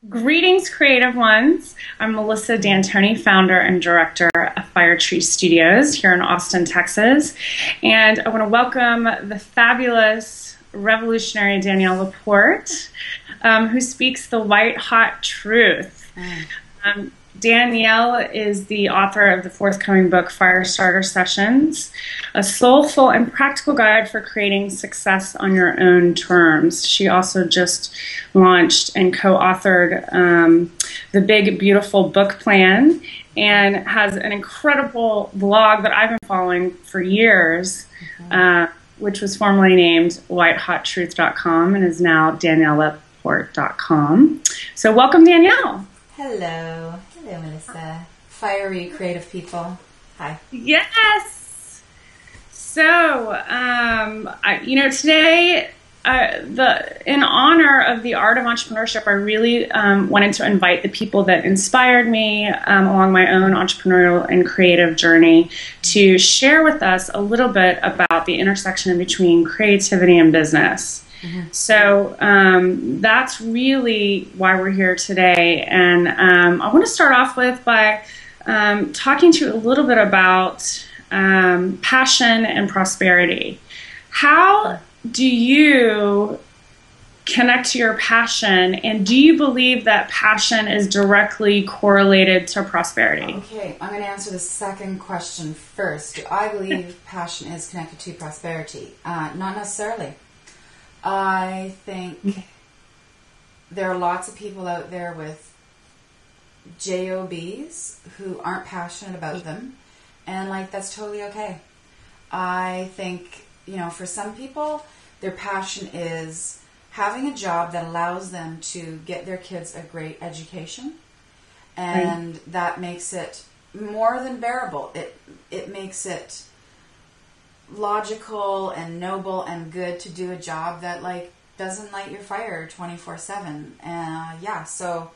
Greetings, creative ones. I'm Melissa D'Antoni, founder and director of Fire Tree Studios here in Austin, Texas. And I want to welcome the fabulous, revolutionary Danielle LaPorte, who speaks the white hot truth. Danielle is the author of the forthcoming book, Firestarter Sessions, a soulful and practical guide for creating success on your own terms. She also just launched and co-authored the Big Beautiful Book Plan and has an incredible blog that I've been following for years, which was formerly named whitehottruth.com and is now daniellelaporte.com. So welcome, Danielle. Hello. Hello, Melissa. Fiery creative people. Hi. Yes. So, today, in honor of the art of entrepreneurship, I really wanted to invite the people that inspired me along my own entrepreneurial and creative journey to share with us a little bit about the intersection between creativity and business. So that's really why we're here today. And I want to start off by talking to you a little bit about passion and prosperity. How do you connect to your passion, and do you believe that passion is directly correlated to prosperity? Okay, I'm going to answer the second question first. Do I believe passion is connected to prosperity? Not necessarily. I think there are lots of people out there with jobs who aren't passionate about them, and that's totally okay. I think, for some people, their passion is having a job that allows them to get their kids a great education, and that makes it more than bearable. It makes it logical and noble and good to do a job that doesn't light your fire 24/7. So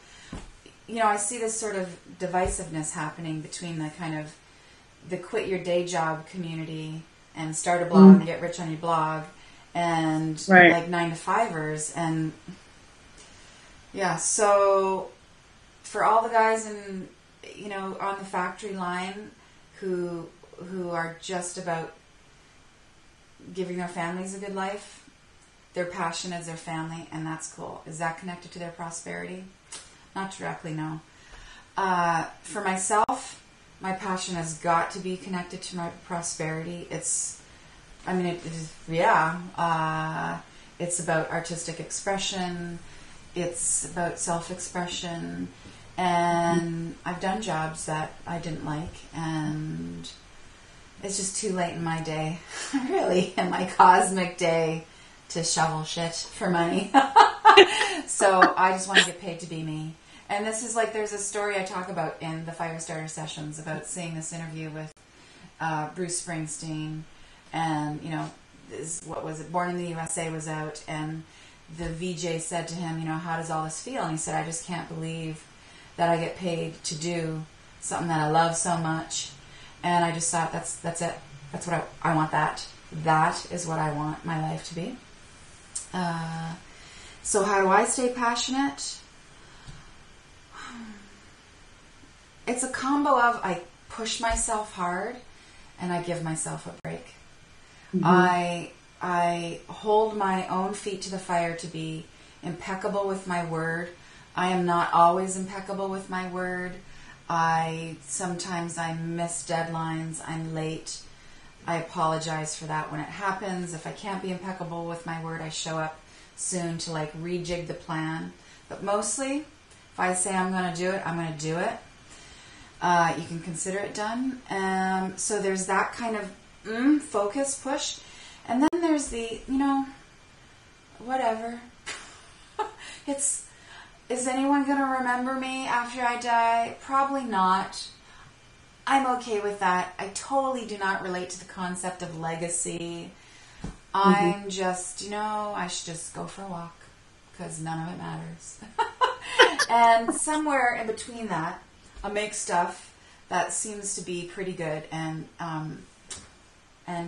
I see this sort of divisiveness happening between the kind of the quit your day job community and start a blog and get rich on your blog and 9-to-5ers, and so for all the guys on the factory line who are just about giving their families a good life, their passion is their family, and that's cool. Is that connected to their prosperity? Not directly, no. For myself, my passion has got to be connected to my prosperity. It's about artistic expression. It's about self-expression. And I've done jobs that I didn't like, and it's just too late in my day, really, in my cosmic day, to shovel shit for money. So I just want to get paid to be me. And this is there's a story I talk about in the Firestarter Sessions about seeing this interview with Bruce Springsteen, and Born in the USA was out, and the VJ said to him, how does all this feel? And he said, I just can't believe that I get paid to do something that I love so much. And I just thought, that's it. That's what I want. That is what I want my life to be. So how do I stay passionate? It's a combo of I push myself hard and I give myself a break. I hold my own feet to the fire to be impeccable with my word. I am not always impeccable with my word. Sometimes I miss deadlines. I'm late. I apologize for that when it happens. If I can't be impeccable with my word, I show up soon to rejig the plan. But mostly, if I say I'm going to do it, I'm going to do it. You can consider it done. So there's that kind of focus, push. And then there's the, whatever. Is anyone going to remember me after I die? Probably not. I'm okay with that. I totally do not relate to the concept of legacy. I'm just, I should just go for a walk because none of it matters. And somewhere in between that, I'll make stuff that seems to be pretty good and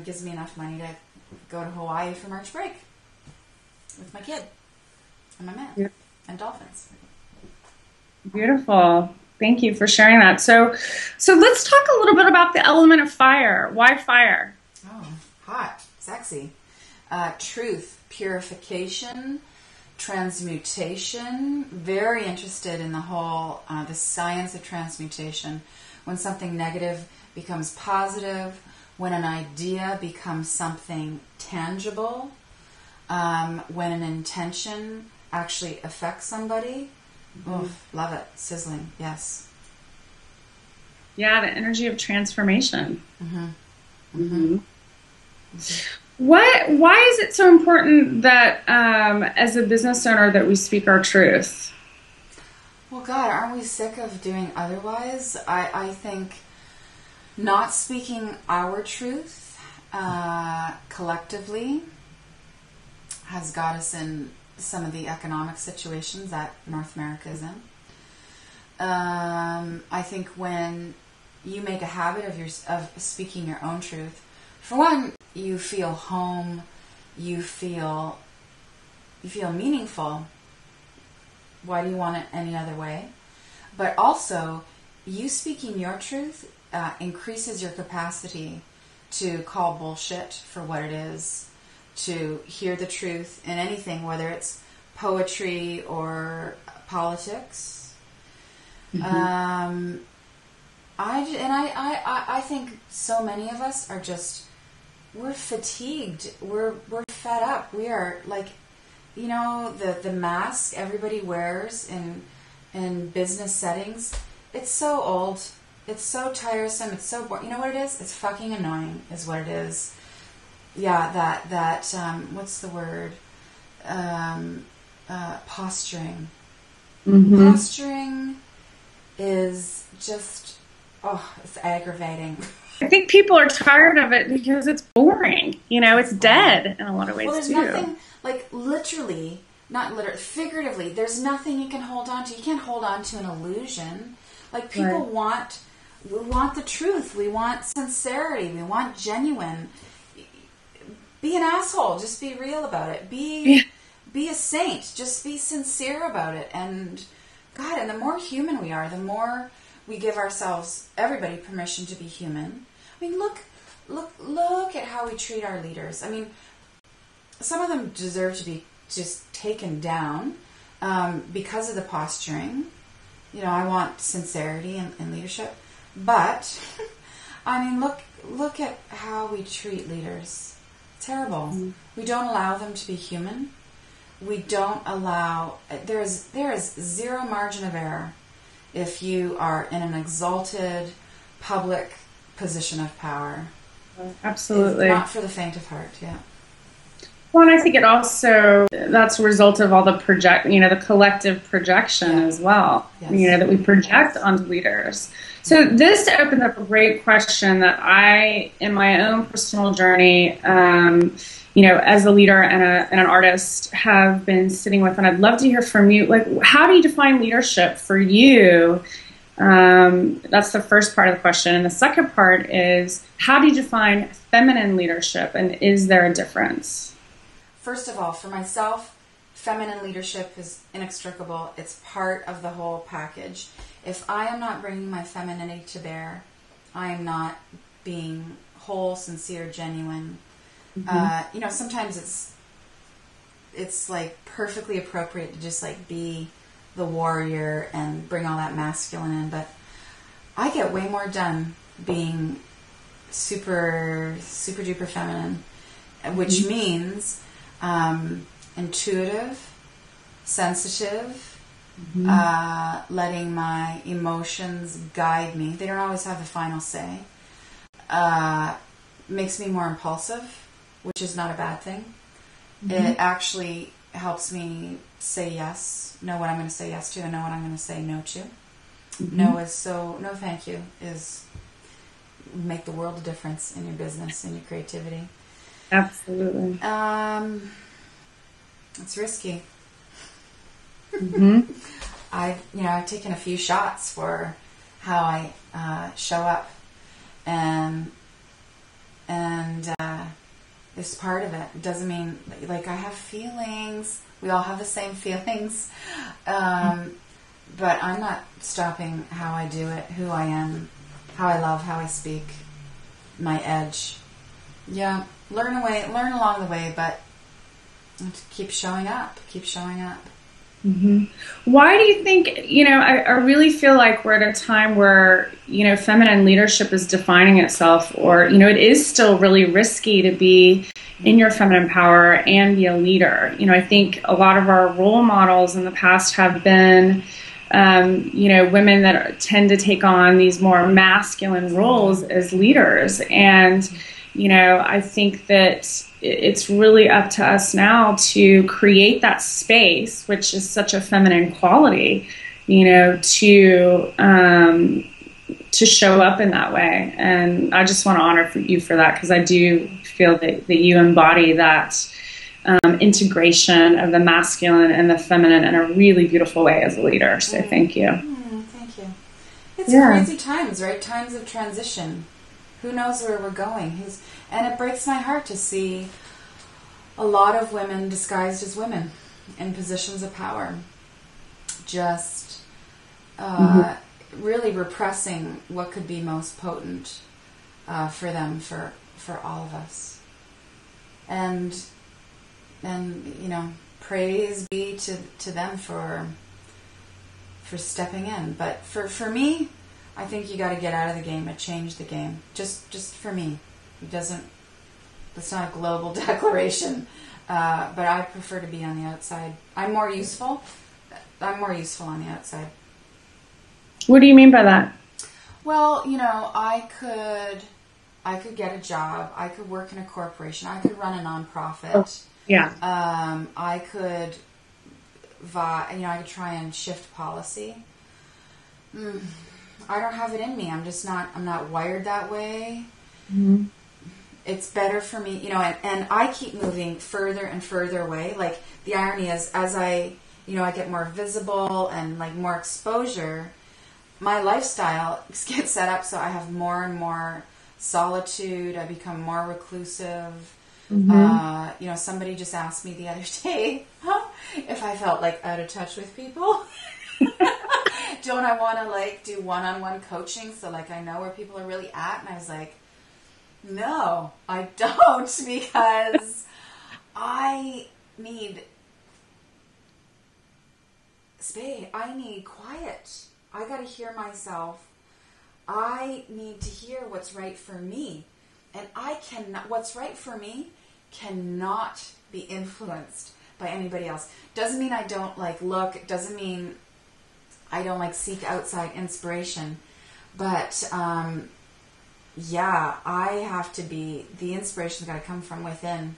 gives me enough money to go to Hawaii for March break with my kid and my man and dolphins. Beautiful. Thank you for sharing that. So let's talk a little bit about the element of fire. Why fire? Oh, hot, sexy. Truth, purification, transmutation. Very interested in the whole, the science of transmutation. When something negative becomes positive, when an idea becomes something tangible, when an intention actually affects somebody. Oof, love it. Sizzling, yes. Yeah, the energy of transformation. Mm-hmm. Mm-hmm. Mm-hmm. Why is it so important that as a business owner that we speak our truth? Well, God, aren't we sick of doing otherwise? I think not speaking our truth collectively has got us in some of the economic situations that North America is in. I think when you make a habit of speaking your own truth, for one, you feel home, you feel meaningful. Why do you want it any other way? But also, you speaking your truth increases your capacity to call bullshit for what it is, to hear the truth in anything, whether it's poetry or politics. Mm-hmm. I think so many of us are just, we're fatigued. We're fed up. We are like, the mask everybody wears in business settings. It's so old. It's so tiresome. It's so boring. You know what it is? It's fucking annoying is what it is. Yeah, that what's the word? Posturing. Mm-hmm. Posturing is just, it's aggravating. I think people are tired of it because it's boring. It's dead in a lot of ways, well, there's too. nothing, like, literally, not literally, figuratively, there's nothing you can hold on to. You can't hold on to an illusion. Like, people we want the truth. We want sincerity. We want genuine. Be an asshole. Just be real about it. Be a saint. Just be sincere about it. And, God, and the more human we are, the more we give ourselves, everybody, permission to be human. I mean, look at how we treat our leaders. I mean, some of them deserve to be just taken down because of the posturing. I want sincerity in leadership. But, I mean, look at how we treat leaders. Terrible. Mm-hmm. We don't allow them to be human. We don't allow... There is zero margin of error if you are in an exalted public position of power. Absolutely. It's not for the faint of heart, yeah. Well, and I think that's a result of all the the collective projection as well, yes. That we project onto leaders. So this opens up a great question that I, in my own personal journey, as a leader and an artist, have been sitting with, and I'd love to hear from you. Like, how do you define leadership for you? That's the first part of the question. And the second part is, how do you define feminine leadership, and is there a difference? First of all, for myself, feminine leadership is inextricable. It's part of the whole package. If I am not bringing my femininity to bear, I am not being whole, sincere, genuine. Mm-hmm. Sometimes it's like perfectly appropriate to just like be the warrior and bring all that masculine in, but I get way more done being super, super duper feminine, which mm-hmm. means intuitive, sensitive, mm-hmm. Letting my emotions guide me. They don't always have the final say. Makes me more impulsive, which is not a bad thing. Mm-hmm. It actually helps me say yes, know what I'm going to say yes to, and know what I'm going to say no to. Mm-hmm. No thank you is make the world a difference in your business and your creativity. Absolutely. It's risky. Mm-hmm. I've taken a few shots for how I show up, and it's part of it. It doesn't mean like I have feelings. We all have the same feelings, but I'm not stopping how I do it, who I am, how I love, how I speak, my edge. Yeah, learn along the way, but keep showing up. Mm-hmm. Why do you think, I really feel like we're at a time where, feminine leadership is defining itself, or, it is still really risky to be in your feminine power and be a leader. I think a lot of our role models in the past have been, women that tend to take on these more masculine roles as leaders. And, I think that it's really up to us now to create that space, which is such a feminine quality, to show up in that way. And I just want to honor you for that, because I do feel that you embody that integration of the masculine and the feminine in a really beautiful way as a leader. So thank you. Thank you. It's crazy times, right? Times of transition. Who knows where we're going? And it breaks my heart to see a lot of women disguised as women in positions of power, just really repressing what could be most potent for them, for all of us. And praise be to them for stepping in. But for me, I think you got to get out of the game and change the game. Just for me. It's not a global declaration, but I prefer to be on the outside. I'm more useful on the outside. What do you mean by that? Well, I could get a job. I could work in a corporation. I could run a nonprofit. Oh, yeah. I could, I could try and shift policy. I don't have it in me. I'm not wired that way. Mm-hmm. It's better for me, and I keep moving further and further away. Like, the irony is, as I get more visible and like more exposure, my lifestyle gets set up so I have more and more solitude. I become more reclusive. Mm-hmm. Somebody just asked me the other day if I felt like out of touch with people. Don't I want to do one-on-one coaching so I know where people are really at? And I was like, no, I don't, because I need space. I need quiet. I got to hear myself. I need to hear what's right for me. And what's right for me cannot be influenced by anybody else. Doesn't mean I don't look. It doesn't mean I don't seek outside inspiration. But, I have to be, the inspiration's got to come from within,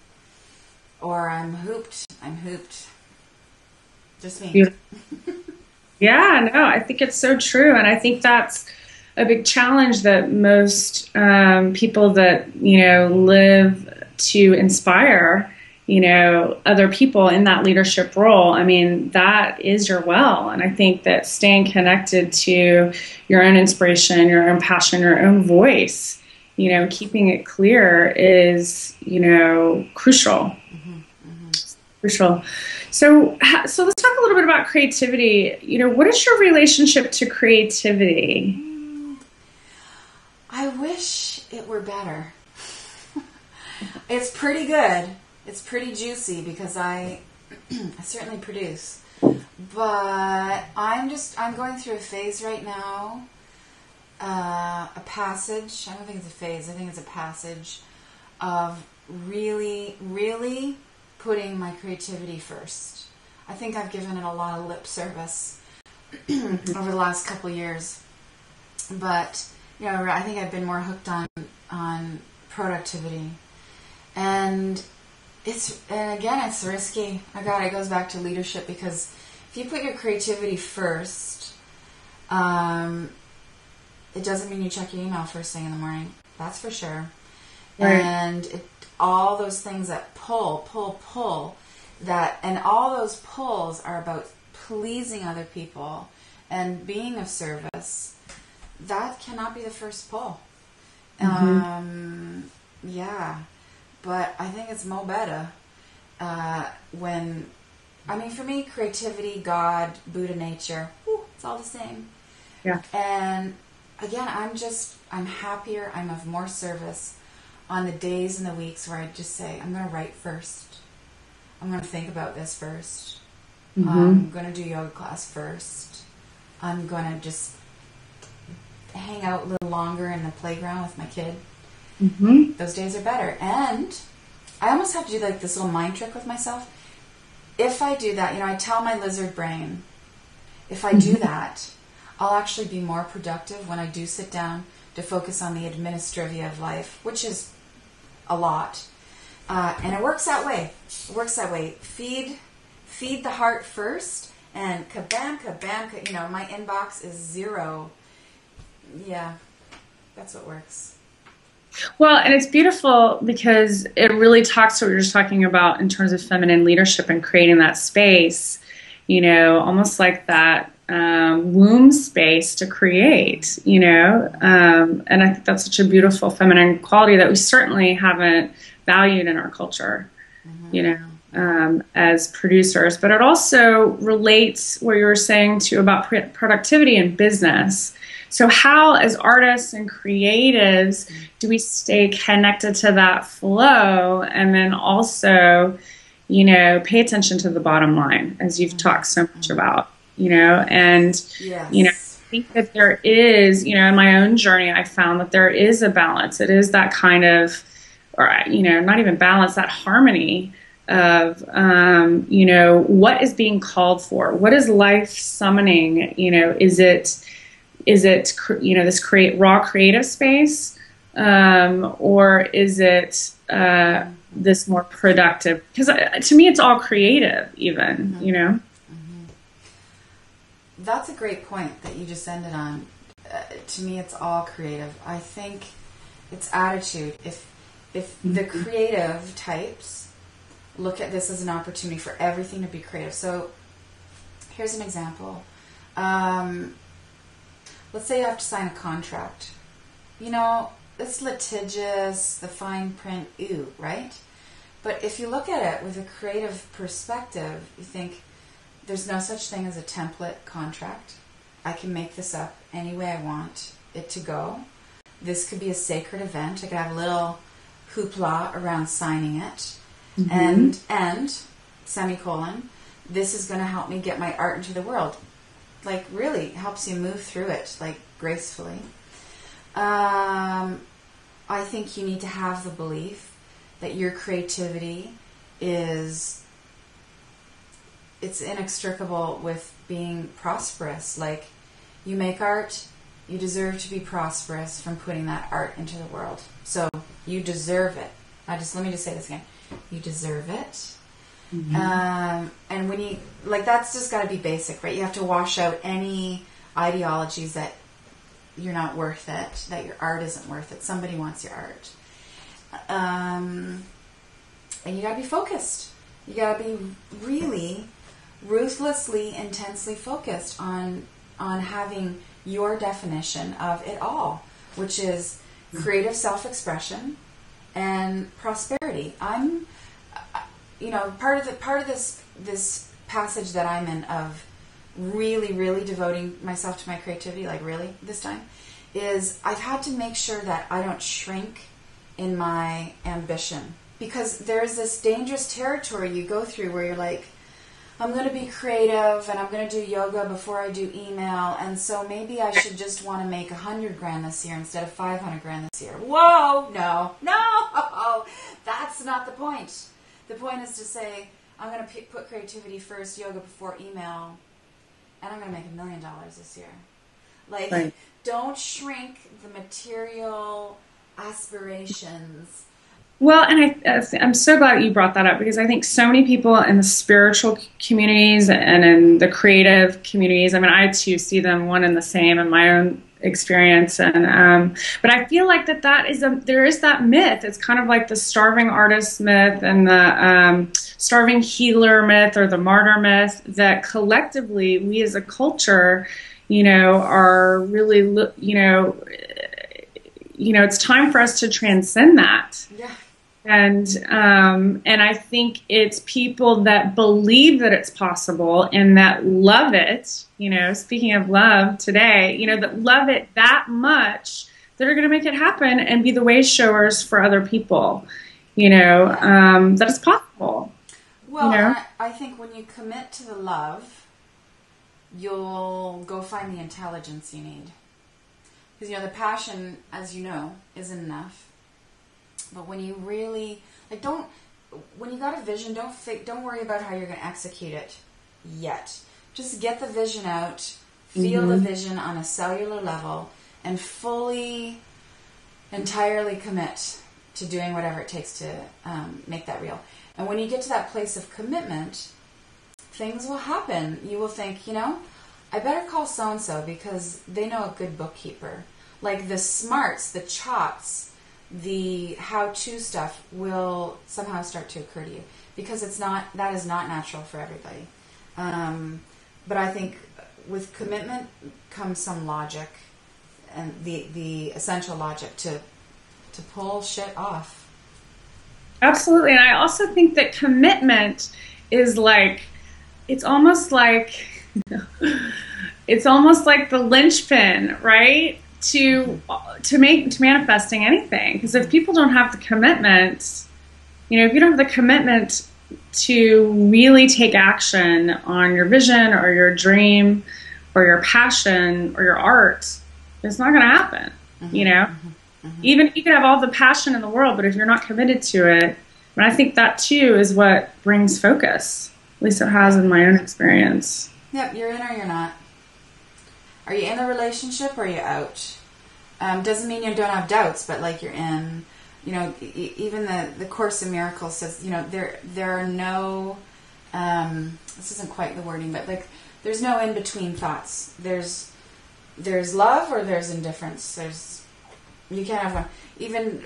or I'm hooped. Just me. Yeah, no, I think it's so true. And I think that's a big challenge that most people that, live to inspire, other people in that leadership role. I mean, that is your well. And I think that staying connected to your own inspiration, your own passion, your own voice, keeping it clear is, crucial. Crucial. So let's talk a little bit about creativity. What is your relationship to creativity? I wish it were better. It's pretty good. It's pretty juicy because I certainly produce. But I'm going through a phase right now, a passage. I don't think it's a phase. I think it's a passage of really, really putting my creativity first. I think I've given it a lot of lip service over the last couple of years. But, I think I've been more hooked on productivity. And again, it's risky. It goes back to leadership, because if you put your creativity first, it doesn't mean you check your email first thing in the morning. That's for sure. Right. And all those things that pull, and all those pulls are about pleasing other people and being of service. That cannot be the first pull. Mm-hmm. But I think it's mo better for me, creativity, God, Buddha nature, It's all the same. Yeah. And again, I'm happier. I'm of more service on the days and the weeks where I just say, I'm going to write first. I'm going to think about this first. Mm-hmm. I'm going to do yoga class first. I'm going to just hang out a little longer in the playground with my kid. Mm-hmm. Those days are better. And I almost have to do like this little mind trick with myself. If I do that, I tell my lizard brain, if I do that, I'll actually be more productive when I do sit down to focus on the administrivia of life, which is a lot. And it works that way. Feed the heart first, and kabam, my inbox is zero. Yeah, that's what works. Well, and it's beautiful because it really talks to what you're just talking about in terms of feminine leadership and creating that space, almost like that womb space to create, and I think that's such a beautiful feminine quality that we certainly haven't valued in our culture, as producers. But it also relates what you were saying too about productivity in business. So how, as artists and creatives, do we stay connected to that flow and then also, pay attention to the bottom line, as you've talked so much about, and, yes. I think that there is, in my own journey, I found that there is a balance. It is that kind of, or, not even balance, that harmony of, what is being called for? What is life summoning? Is it this raw creative space, or is it this more productive? Because to me, it's all creative, even. Mm-hmm. That's a great point that you just ended on. To me, it's all creative. I think it's attitude. If the creative types look at this as an opportunity for everything to be creative. So here's an example. Let's say you have to sign a contract. It's litigious, the fine print, right? But if you look at it with a creative perspective, you think there's no such thing as a template contract. I can make this up any way I want it to go. This could be a sacred event. I could have a little hoopla around signing it. Mm-hmm. And, semicolon, this is going to help me get my art into the world. Like, really helps you move through it, like, gracefully. I think you need to have the belief that your creativity it's inextricable with being prosperous. Like, you make art, you deserve to be prosperous from putting that art into the world. So, you deserve it. Let me just say this again. You deserve it. Mm-hmm. And when that's just got to be basic, right? You have to wash out any ideologies that you're not worth it, that your art isn't worth it. Somebody wants your art. And you got to be focused. You got to be really ruthlessly, intensely focused on having your definition of it all, which is creative self-expression and prosperity. Part of this passage that I'm in of really, really devoting myself to my creativity, like really this time, is I've had to make sure that I don't shrink in my ambition. Because there's this dangerous territory you go through where you're like, I'm going to be creative and I'm going to do yoga before I do email, and so maybe I should just want to make $100,000 this year instead of $500,000 this year. Whoa, no, that's not the point. The point is to say, I'm going to put creativity first, yoga before email, and I'm going to make $1 million this year. Like, right. Don't shrink the material aspirations. Well, and I'm so glad you brought that up, because I think so many people in the spiritual communities and in the creative communities, I mean, I too see them one and the same in my own experience, and but I feel like there is that myth. It's kind of like the starving artist myth and the starving healer myth or the martyr myth, that collectively we as a culture, are really, it's time for us to transcend that. Yeah. And I think it's people that believe that it's possible and that love it, speaking of love today, that love it that much that are going to make it happen and be the way showers for other people, that it's possible. Well, I think when you commit to the love, you'll go find the intelligence you need. Because, the passion, as you know, isn't enough. But when you really, when you got a vision, don't worry about how you're going to execute it yet. Just get the vision out, feel the vision on a cellular level, and fully, entirely commit to doing whatever it takes to make that real. And when you get to that place of commitment, things will happen. You will think, I better call so-and-so because they know a good bookkeeper. Like the smarts, the chops, the how-to stuff will somehow start to occur to you because that is not natural for everybody. But I think with commitment comes some logic and the essential logic to pull shit off. Absolutely. And I also think that commitment is it's almost like the linchpin, right? To manifesting anything. Because if people don't have the commitment, if you don't have the commitment to really take action on your vision or your dream or your passion or your art, it's not going to happen, Even you can have all the passion in the world, but if you're not committed to it, and I think that too is what brings focus. At least it has in my own experience. Yep, you're in or you're not. Are you in a relationship or are you out? Doesn't mean you don't have doubts, but you're in. Even the Course in Miracles says, there are no. This isn't quite the wording, but there's no in between thoughts. There's love or there's indifference. You can't have one. Even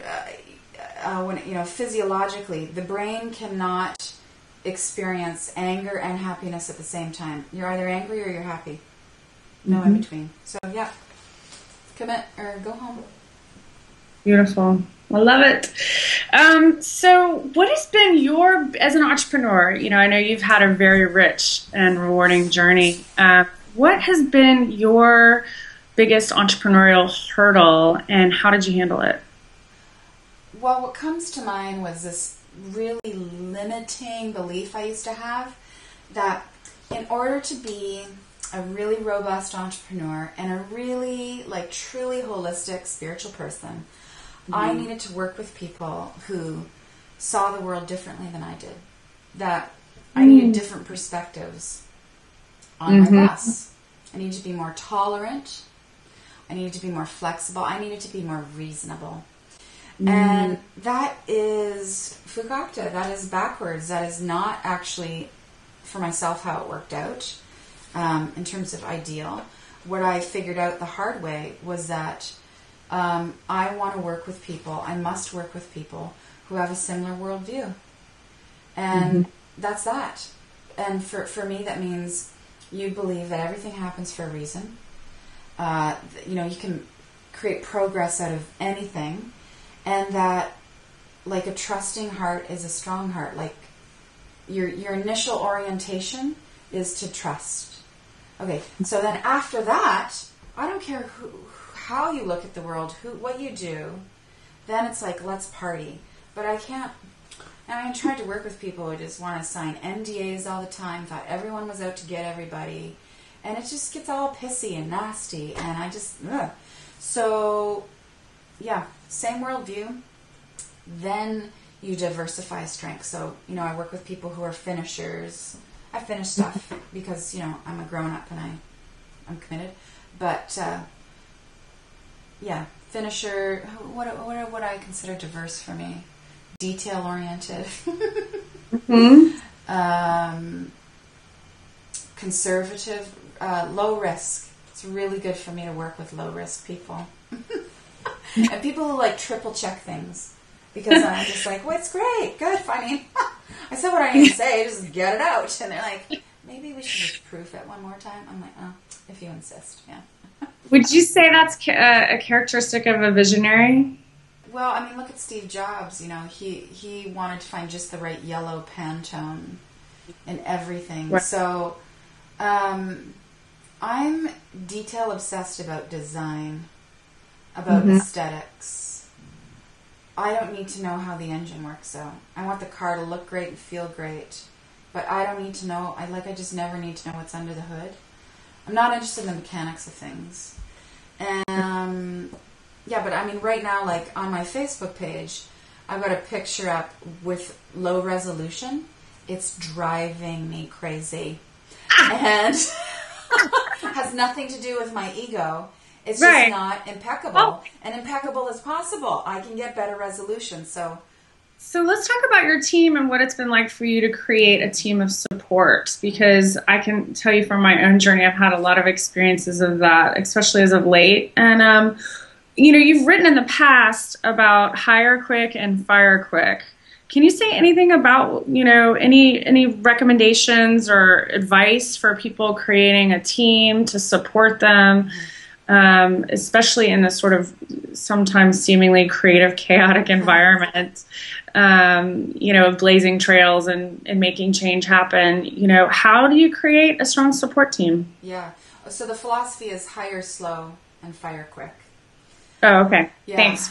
when physiologically, the brain cannot experience anger and happiness at the same time. You're either angry or you're happy. No in between. So yeah, commit or go home. Beautiful. I love it. So what has been as an entrepreneur, I know you've had a very rich and rewarding journey. What has been your biggest entrepreneurial hurdle and how did you handle it? Well, what comes to mind was this really limiting belief I used to have that in order to be a really robust entrepreneur and a really truly holistic spiritual person, I needed to work with people who saw the world differently than I did. That I needed different perspectives on my bus. I needed to be more tolerant. I needed to be more flexible. I needed to be more reasonable. And that is fukakta. That is backwards. That is not actually, for myself, how it worked out in terms of ideal. What I figured out the hard way was that I want to work with people. I must work with people who have a similar worldview. And that's that. And for me, that means you believe that everything happens for a reason. You can create progress out of anything. And that, a trusting heart is a strong heart. Your initial orientation is to trust. Okay, so then after that, I don't care how you look at the world, what you do, then it's let's party. But I can't. I tried to work with people who just want to sign NDAs all the time, thought everyone was out to get everybody, and it just gets all pissy and nasty, and I just, ugh. So, yeah, same worldview, then you diversify strength. So, I work with people who are finishers. I finish stuff because, I'm a grown-up and I'm committed. But, yeah, finisher, what would I consider diverse for me? Detail-oriented. Conservative, low risk. It's really good for me to work with low-risk people. And people who triple check things. Because I'm just well, it's great, good, I said what I need to say, just get it out. And they're maybe we should just proof it one more time. I'm oh, if you insist, yeah. Would you say that's a characteristic of a visionary? Well, I mean, look at Steve Jobs. You know, he wanted to find just the right yellow Pantone in everything. Right. So, I'm detail obsessed about design, about aesthetics. I don't need to know how the engine works out. I want the car to look great and feel great, but I don't need to know. I just never need to know what's under the hood. I'm not interested in the mechanics of things. And yeah, but I mean, right now, like on my Facebook page, I've got a picture up with low resolution. It's driving me crazy. And has nothing to do with my ego. It's just not impeccable. Oh. And impeccable as possible. I can get better resolution. So let's talk about your team and what it's been like for you to create a team of support, because I can tell you from my own journey, I've had a lot of experiences of that, especially as of late. And, you've written in the past about hire quick and fire quick. Can you say anything about, any recommendations or advice for people creating a team to support them, especially in this sort of sometimes seemingly creative, chaotic environment, of blazing trails and making change happen? How do you create a strong support team? Yeah. So the philosophy is hire slow and fire quick. Oh, okay. Yeah. Thanks.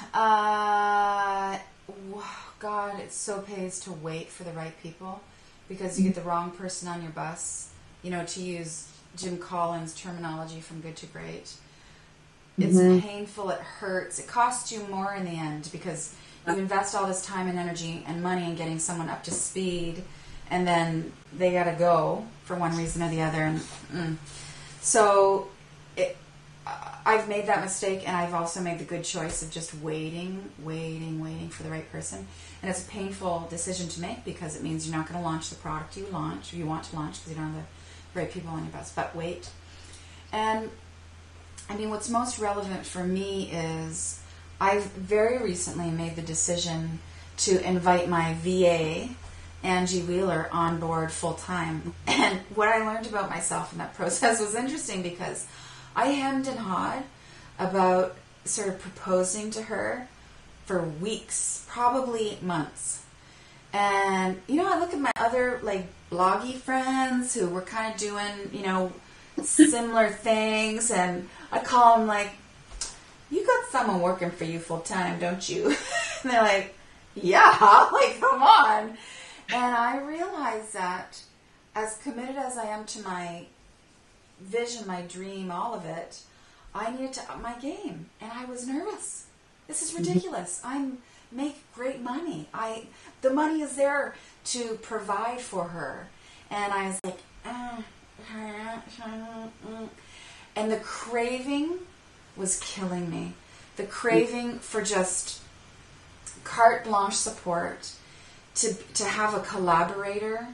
God, it so pays to wait for the right people, because you get the wrong person on your bus. To use Jim Collins' terminology from Good to Great. It's painful, it hurts, it costs you more in the end, because you invest all this time and energy and money in getting someone up to speed, and then they gotta go for one reason or the other. And so I've made that mistake, and I've also made the good choice of just waiting for the right person. And it's a painful decision to make, because it means you're not going to launch the product you want to launch, because you don't have the right people on your bus. But wait. And I mean, what's most relevant for me is I've very recently made the decision to invite my VA, Angie Wheeler, on board full time. And what I learned about myself in that process was interesting, because I hemmed and hawed about sort of proposing to her for weeks, probably months. And, I look at my other, bloggy friends who were kind of doing, similar things, and I call them, you got someone working for you full time, don't you? And they're like, yeah, come on. And I realized that as committed as I am to my vision, my dream, all of it, I needed to up my game, and I was nervous. This is ridiculous. I make great money. The money is there to provide for her, and I was like, and the craving was killing me. The craving for just carte blanche support, to have a collaborator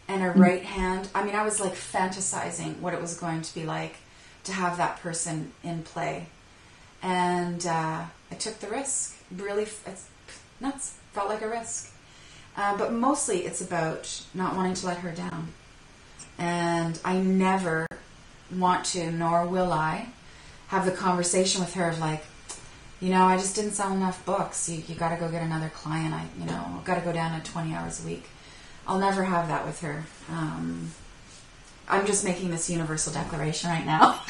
and a right hand. I mean, I was fantasizing what it was going to be like to have that person in play. And I took the risk. Really, it's nuts. Felt like a risk. But mostly it's about not wanting to let her down. And I never want to, nor will I, have the conversation with her of I just didn't sell enough books. You got to go get another client. I've got to go down to 20 hours a week. I'll never have that with her. I'm just making this universal declaration right now.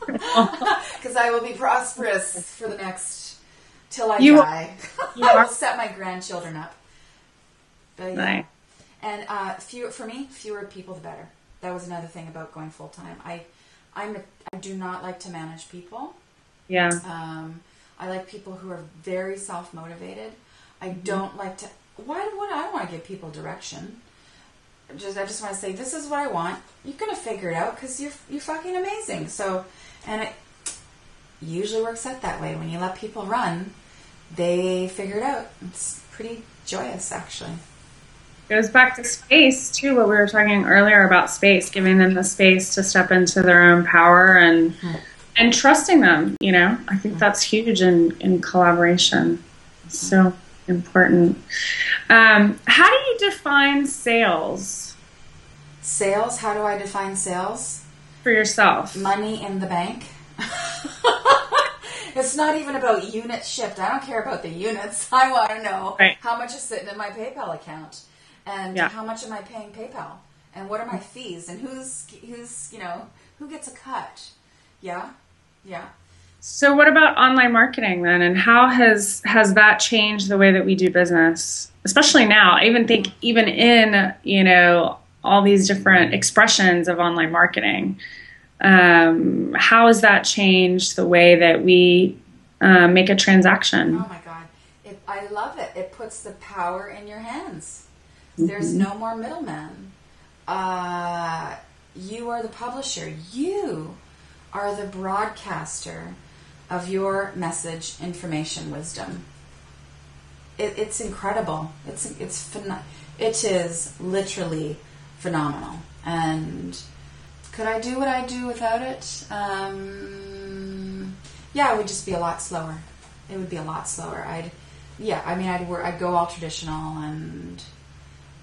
Because I will be prosperous for the next, till I die. I will set my grandchildren up. But, yeah. Right. And fewer people the better. That was another thing about going full time. I do not like to manage people. Yeah. I like people who are very self-motivated. I don't like to. Why would I want to give people direction? I just want to say, this is what I want. You're gonna figure it out, because you're fucking amazing. So, and it usually works out that way. When you let people run, they figure it out. It's pretty joyous, actually. Goes back to space too, what we were talking earlier about space, giving them the space to step into their own power and trusting them. I think that's huge in collaboration. So important. How do you define sales? Sales? How do I define sales? For yourself. Money in the bank. It's not even about units shipped. I don't care about the units. I want to know right. how much is sitting in my PayPal account, and how much am I paying PayPal, and what are my fees, and who's who gets a cut. Yeah. So what about online marketing then, and how has that changed the way that we do business, especially now? I even think even in, all these different expressions of online marketing, how has that changed the way that we make a transaction? Oh my God. I love it. It puts the power in your hands. There's no more middleman. You are the publisher. You are the broadcaster of your message, information, wisdom. It's incredible. It is literally phenomenal. And could I do what I do without it? Yeah, it would just be a lot slower. It would be a lot slower. I'd go all traditional, and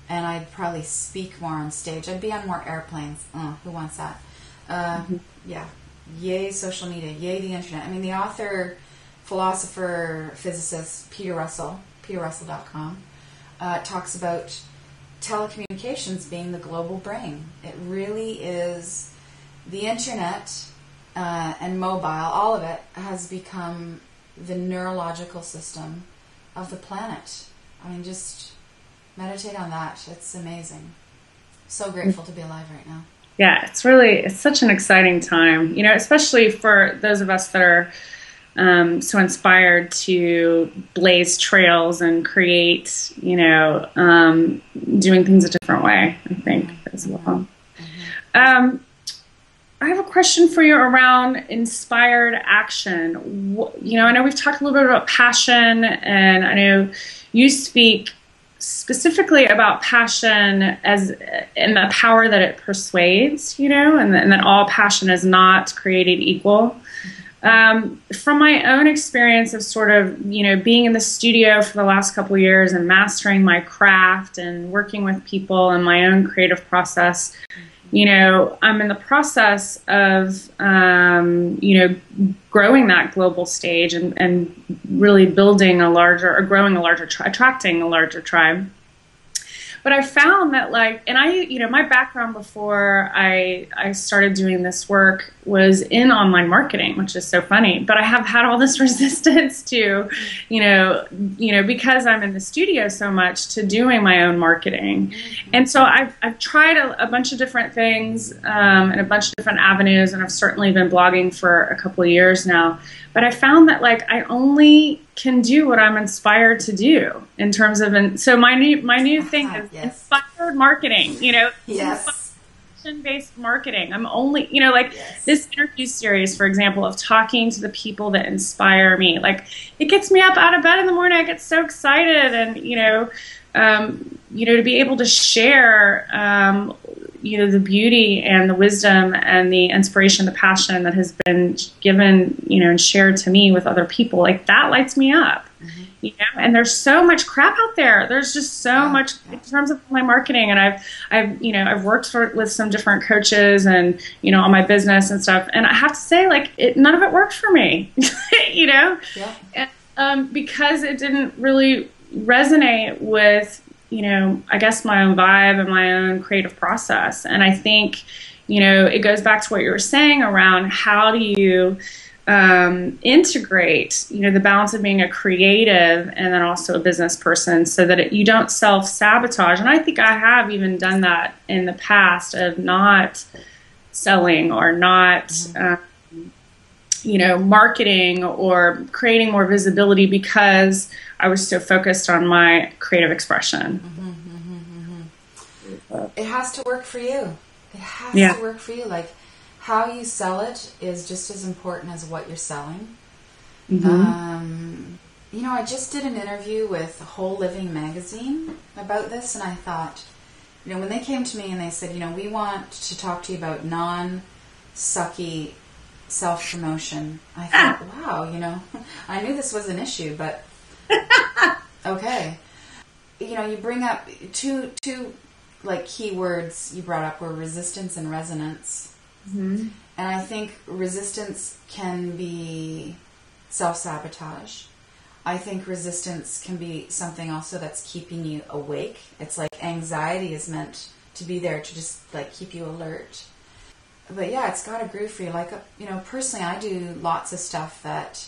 I'd probably speak more on stage. I'd be on more airplanes. Who wants that? Yeah. Yay social media, yay the internet. I mean, the author, philosopher, physicist Peter Russell, peterrussell.com, talks about telecommunications being the global brain. It really is. The internet and mobile, all of it, has become the neurological system of the planet. I mean, just meditate on that. It's amazing. So grateful to be alive right now. Yeah, it's such an exciting time, especially for those of us that are so inspired to blaze trails and create, doing things a different way, I think, as well. I have a question for you around inspired action. I know we've talked a little bit about passion, and I know you speak specifically about passion and the power that it persuades, and that all passion is not created equal. From my own experience of sort of, being in the studio for the last couple of years and mastering my craft and working with people and my own creative process, I'm in the process of, growing that global stage and really building attracting a larger tribe. But I found that, my background before I started doing this work was in online marketing, which is so funny. But I have had all this resistance to, because I'm in the studio so much, to doing my own marketing. And so I've tried a bunch of different things and a bunch of different avenues, and I've certainly been blogging for a couple of years now. But I found that I only can do what I'm inspired to do in terms of, so my new thing is inspired marketing, inspiration-based marketing. I'm only, this interview series, for example, of talking to the people that inspire me, it gets me up out of bed in the morning. I get so excited, and, to be able to share, the beauty and the wisdom and the inspiration, the passion that has been given, and shared to me with other people, that lights me up. And there's so much crap out there. There's just so much in terms of my marketing, and I've worked with some different coaches and on my business and stuff, and I have to say none of it worked for me, and, because it didn't really resonate with I guess my own vibe and my own creative process. And I think it goes back to what you were saying around how do you integrate, the balance of being a creative and then also a business person, so that you don't self-sabotage. And I think I have even done that in the past, of not selling or not, marketing or creating more visibility because I was so focused on my creative expression. It has to work for you. It has to work for you. How you sell it is just as important as what you're selling. I just did an interview with Whole Living magazine about this, and I thought, when they came to me and they said, we want to talk to you about non-sucky self-promotion, I thought, wow, I knew this was an issue, but okay. You bring up two keywords you brought up were resistance and resonance. And I think resistance can be self-sabotage. I think resistance can be something also that's keeping you awake. It's like anxiety is meant to be there to just like keep you alert. But yeah, it's got a groove for you. Like, you know, personally, I do lots of stuff that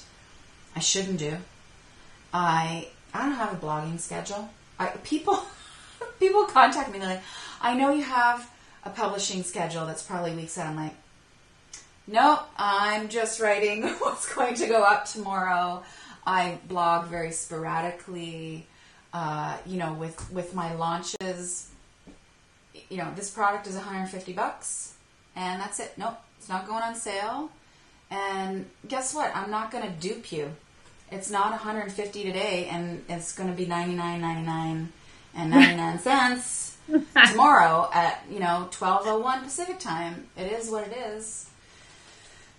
I shouldn't do. I don't have a blogging schedule. People contact me, they're like, I know you have a publishing schedule that's probably weeks out. I'm like, no, I'm just writing what's going to go up tomorrow. I blog very sporadically, you know, with my launches. You know, this product is $150 and that's it. Nope, it's not going on sale. And guess what? I'm not going to dupe you. It's not $150 today and it's going to be $99.99 and 99 cents tomorrow at, you know, 12:01 Pacific time. It is what it is.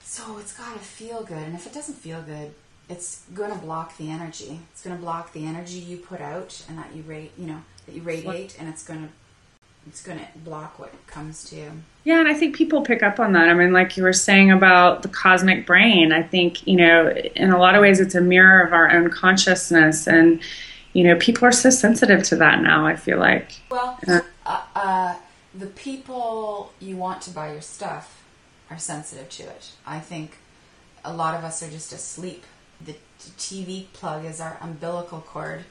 So it's got to feel good. And if it doesn't feel good, it's going to block the energy. It's going to block the energy you put out and that you radiate, and it's going to block what comes to you. Yeah, and I think people pick up on that. I mean, like you were saying about the cosmic brain, I think, you know, in a lot of ways it's a mirror of our own consciousness, and you know, people are so sensitive to that now, I feel like. Well, the people you want to buy your stuff are sensitive to it. I think a lot of us are just asleep. The TV plug is our umbilical cord,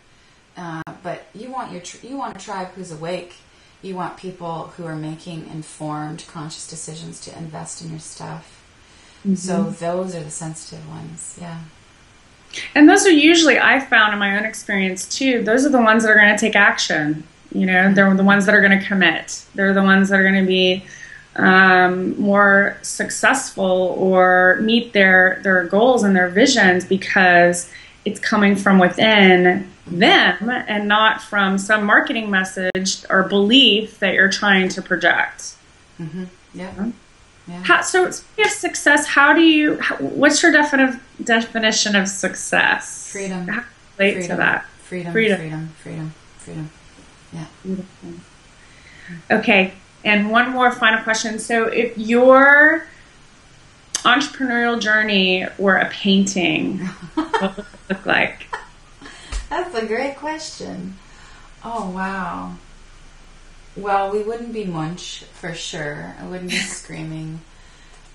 but you want a tribe who's awake. You want people who are making informed, conscious decisions to invest in your stuff. Mm-hmm. So those are the sensitive ones, yeah. And those are usually, I found in my own experience too, those are the ones that are going to take action. You know, they're the ones that are going to commit. They're the ones that are going to be more successful or meet their goals and their visions because it's coming from within them and not from some marketing message or belief that you're trying to project. Mm-hmm. Yeah. Yeah. So speaking of success, what's your definition of success? Freedom. How do you relate to that? Freedom. Yeah. Beautiful. Okay. And one more final question. So if your entrepreneurial journey were a painting, what would it look like? That's a great question. Oh, wow. Well, we wouldn't be Munch, for sure. I wouldn't be screaming.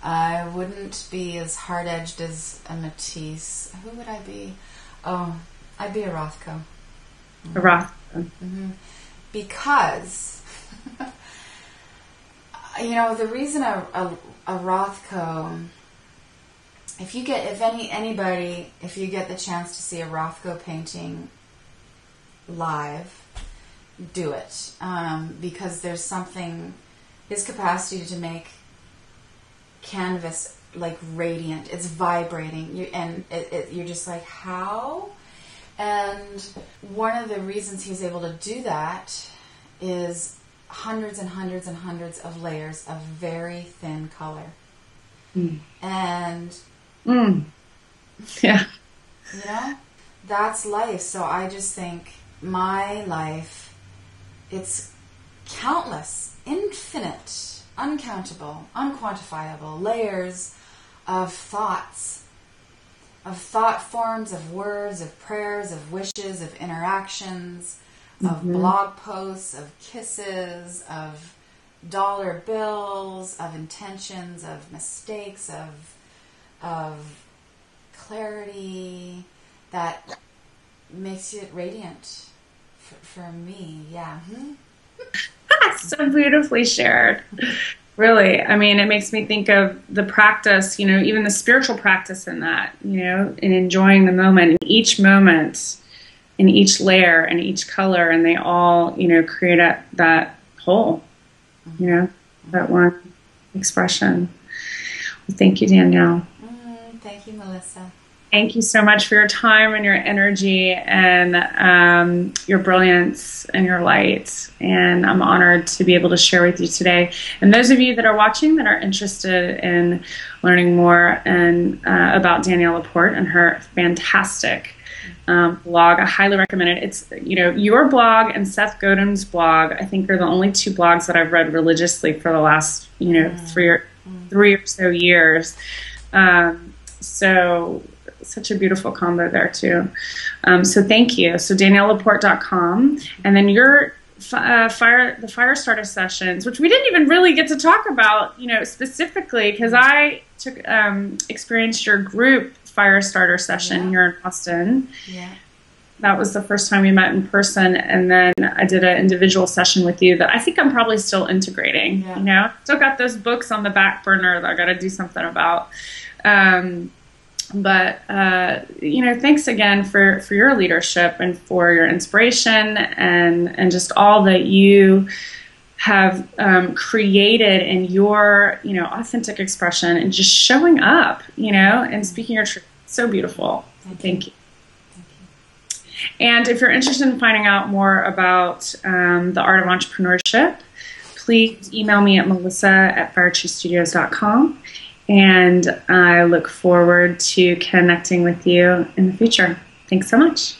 I wouldn't be as hard-edged as a Matisse. Who would I be? Oh, I'd be a Rothko. Mm-hmm. A Rothko. Mm-hmm. Because, you know, the reason a Rothko, if you get the chance to see a Rothko painting live, do it, because there's something, his capacity to make canvas like radiant, it's vibrating, you're just like, how? And one of the reasons he's able to do that is hundreds and hundreds and hundreds of layers of very thin color. And yeah, you know, that's life. So I just think my life, it's countless, infinite, uncountable, unquantifiable layers of thoughts, of thought forms, of words, of prayers, of wishes, of interactions, of blog posts, of kisses, of dollar bills, of intentions, of mistakes, of clarity that makes it radiant for me. Yeah. So beautifully shared. Really, I mean, it makes me think of the practice, you know, even the spiritual practice in that, you know, in enjoying the moment, in each moment, in each layer and each color, and they all, you know, create that whole, you know, that one expression. Well, thank you, Danielle. Thank you, Melissa. Thank you so much for your time and your energy and your brilliance and your light. And I'm honored to be able to share with you today. And those of you that are watching that are interested in learning more and about Danielle LaPorte and her fantastic blog, I highly recommend it. It's, you know, your blog and Seth Godin's blog, I think, are the only two blogs that I've read religiously for the last, you know, three or so years. So such a beautiful combo there too. So thank you. So DanielleLaPorte.com, and then your the fire starter sessions, which we didn't even really get to talk about, specifically, because I experienced your group fire starter session here in Boston. Yeah. That was the first time we met in person, and then I did an individual session with you that I think I'm probably still integrating. Still got those books on the back burner that I got to do something about. But thanks again for your leadership and for your inspiration and just all that you have created in your authentic expression and just showing up, and speaking your truth. So beautiful. Thank you. And if you're interested in finding out more about the art of entrepreneurship, please email me at melissa@firetreestudios.com. And I look forward to connecting with you in the future. Thanks so much.